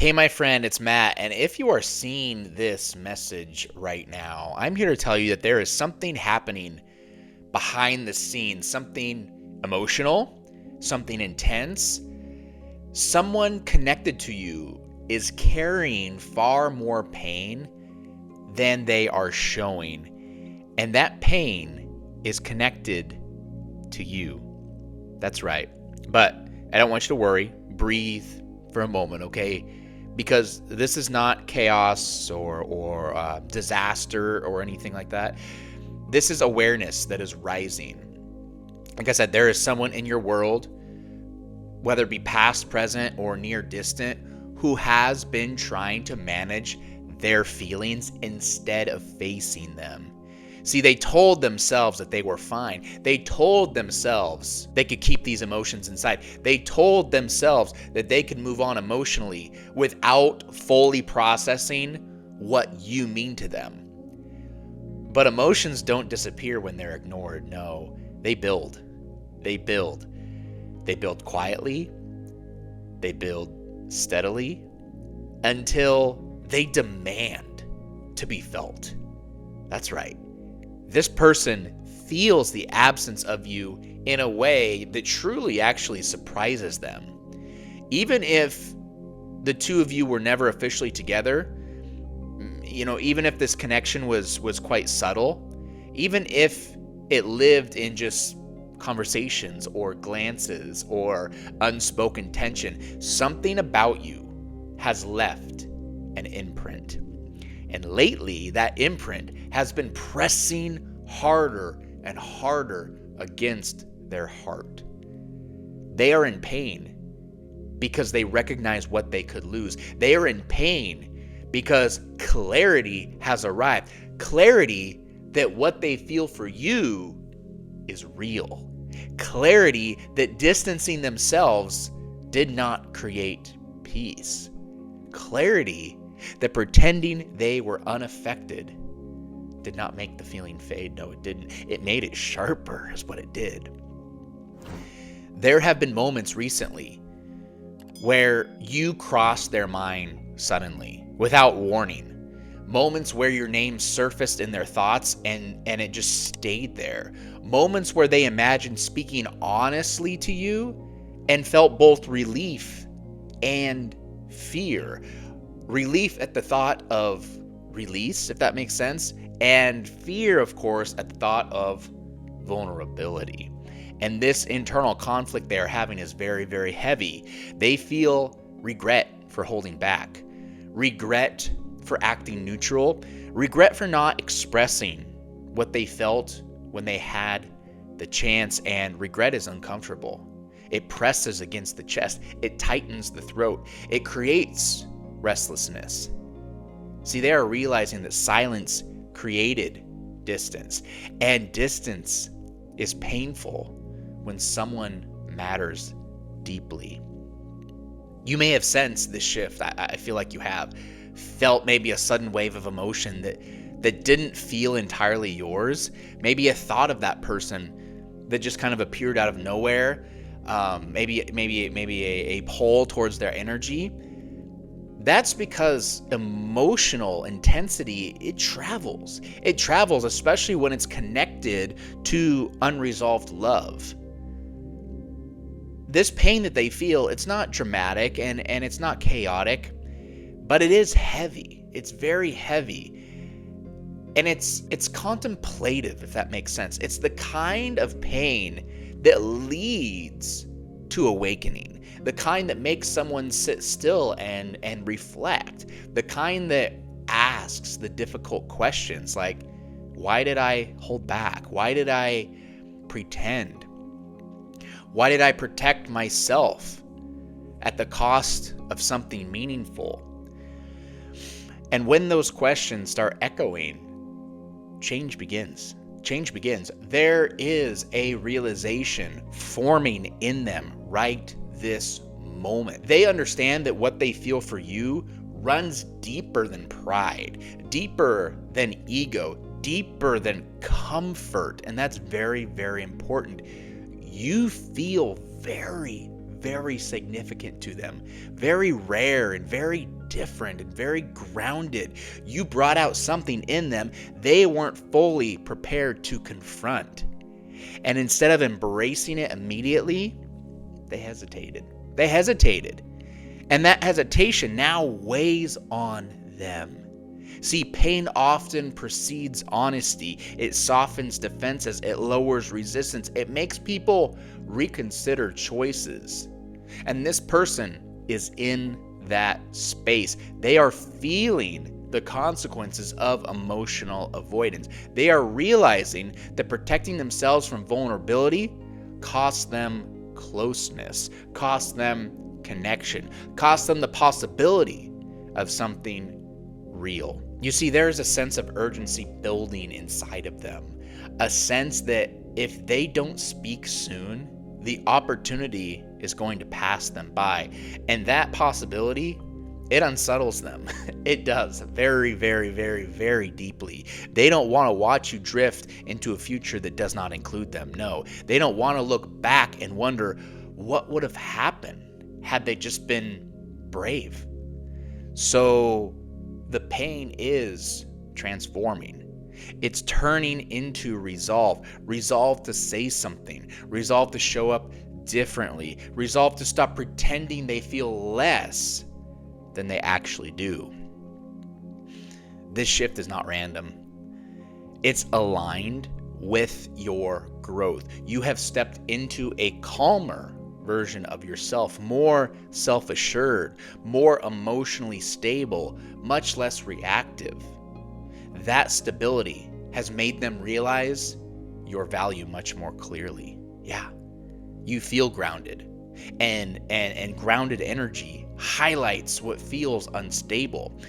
Hey, my friend, it's Matt. And if you are seeing this message right now, I'm here to tell you that there is something happening behind the scenes, something emotional, something intense. Someone connected to you is carrying far more pain than they are showing. And that pain is connected to you. That's right. But I don't want you to worry. Breathe for a moment, okay? Because this is not chaos or disaster or anything like that. This is awareness that is rising. Like I said, there is someone in your world, whether it be past, present, or near distant, who has been trying to manage their feelings instead of facing them. See, they told themselves that they were fine. They told themselves they could keep these emotions inside. They told themselves that they could move on emotionally without fully processing what you mean to them. But emotions don't disappear when they're ignored. No, they build. They build. They build quietly. They build steadily until they demand to be felt. That's right. This person feels the absence of you in a way that truly actually surprises them. Even if the two of you were never officially together, even if this connection was quite subtle, even if it lived in just conversations or glances or unspoken tension, something about you has left an imprint. And lately, that imprint has been pressing harder and harder against their heart. They are in pain because they recognize what they could lose. They are in pain because clarity has arrived. Clarity that what they feel for you is real. Clarity that distancing themselves did not create peace. Clarity that pretending they were unaffected did not make the feeling fade. No, it didn't. It made it sharper, is what it did. There have been moments recently where you crossed their mind suddenly, without warning. Moments where your name surfaced in their thoughts and it just stayed there. Moments where they imagined speaking honestly to you and felt both relief and fear. Relief at the thought of release, if that makes sense, and fear, of course, at the thought of vulnerability. And this internal conflict they are having is very, very heavy. They feel regret for holding back, regret for acting neutral, regret for not expressing what they felt when they had the chance, and regret is uncomfortable. It presses against the chest, it tightens the throat, it creates restlessness. See, they are realizing that silence created distance, and distance is painful when someone matters deeply. You may have sensed this shift. I feel like you have felt maybe a sudden wave of emotion that didn't feel entirely yours. Maybe a thought of that person that just kind of appeared out of nowhere. Maybe a pull towards their energy. That's because emotional intensity, it travels. It travels, especially when it's connected to unresolved love. This pain that they feel, it's not dramatic and it's not chaotic, but it is heavy. It's very heavy. And it's contemplative, if that makes sense. It's the kind of pain that leads to awakening. The kind that makes someone sit still and reflect. The kind that asks the difficult questions like, why did I hold back? Why did I pretend? Why did I protect myself at the cost of something meaningful? And when those questions start echoing, change begins. Change begins. There is a realization forming in them right this moment. They understand that what they feel for you runs deeper than pride, deeper than ego, deeper than comfort. And that's very, very important. You feel very, very significant to them, very rare and very different and very grounded. You brought out something in them they weren't fully prepared to confront. And instead of embracing it immediately, they hesitated. They hesitated. And that hesitation now weighs on them. See, pain often precedes honesty. It softens defenses. It lowers resistance. It makes people reconsider choices. And this person is in that space. They are feeling the consequences of emotional avoidance. They are realizing that protecting themselves from vulnerability costs them closeness, costs them connection, costs them the possibility of something real. You see, there is a sense of urgency building inside of them, a sense that if they don't speak soon, the opportunity is going to pass them by. And that possibility, it unsettles them. It does very, very, very, very deeply. They don't want to watch you drift into a future that does not include them. No, they don't want to look back and wonder what would have happened had they just been brave. So the pain is transforming. It's turning into resolve to say something, resolve to show up differently, resolve to stop pretending they feel less than they actually do. This shift is not random. It's aligned with your growth. You have stepped into a calmer version of yourself, more self-assured, more emotionally stable, much less reactive. That stability has made them realize your value much more clearly. Yeah, you feel grounded, and grounded energy highlights what feels unstable.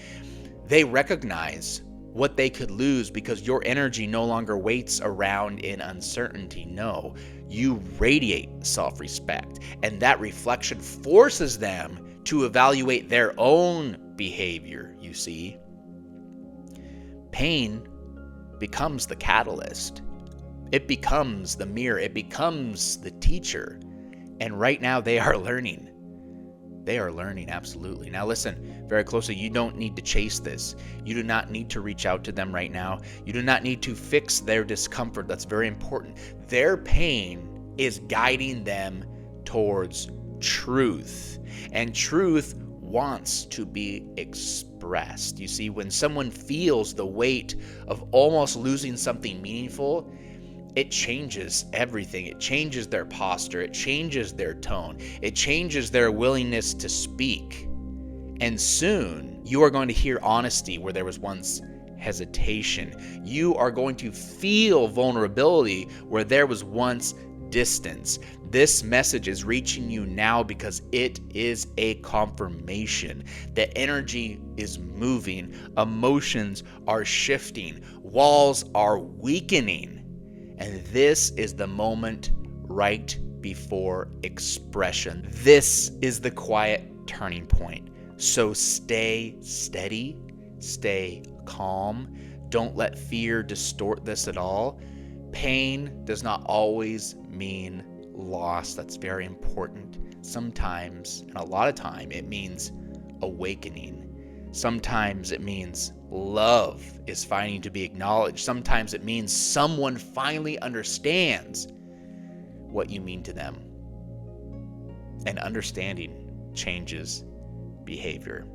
They recognize what they could lose because your energy no longer waits around in uncertainty. No, you radiate self-respect, and that reflection forces them to evaluate their own behavior, you see. Pain becomes the catalyst. It becomes the mirror. It becomes the teacher. And right now they are learning. They are learning, absolutely. Now listen very closely. You don't need to chase this. You do not need to reach out to them right now. You do not need to fix their discomfort. That's very important. Their pain is guiding them towards truth. And truth wants to be expressed. You see, when someone feels the weight of almost losing something meaningful, it changes everything. It changes their posture. It changes their tone. It changes their willingness to speak. And soon, you are going to hear honesty where there was once hesitation. You are going to feel vulnerability where there was once distance. This message is reaching you now because it is a confirmation that energy is moving, emotions are shifting, walls are weakening. And this is the moment right before expression. This is the quiet turning point. So stay steady, stay calm. Don't let fear distort this at all. Pain does not always mean loss. That's very important. Sometimes, and a lot of time, it means awakening. Sometimes it means love is finally to be acknowledged. Sometimes it means someone finally understands what you mean to them. And understanding changes behavior.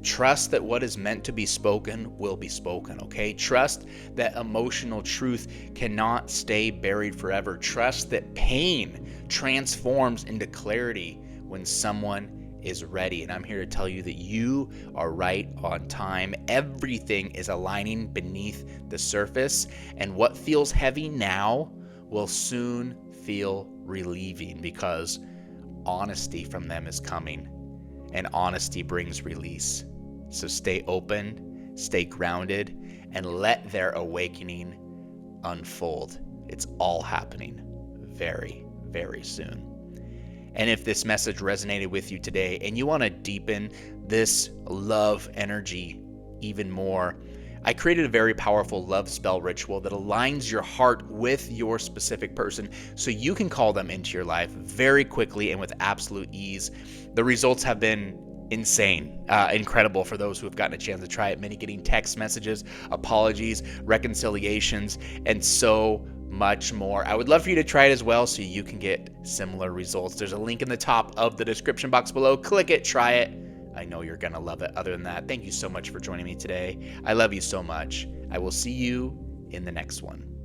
Trust that what is meant to be spoken will be spoken, okay? Trust that emotional truth cannot stay buried forever. Trust that pain transforms into clarity when someone is ready. And I'm here to tell you that you are right on time. Everything is aligning beneath the surface, and what feels heavy now will soon feel relieving because honesty from them is coming, and honesty brings release. So stay open, stay grounded, and let their awakening unfold. It's all happening very, very soon. And if this message resonated with you today and you want to deepen this love energy even more, I created a very powerful love spell ritual that aligns your heart with your specific person so you can call them into your life very quickly and with absolute ease. The results have been insane, incredible for those who have gotten a chance to try it. Many getting text messages, apologies, reconciliations, and so much more. I would love for you to try it as well so you can get similar results. There's a link in the top of the description box below. Click it, try it. I know you're going to love it. Other than that, thank you so much for joining me today. I love you so much. I will see you in the next one.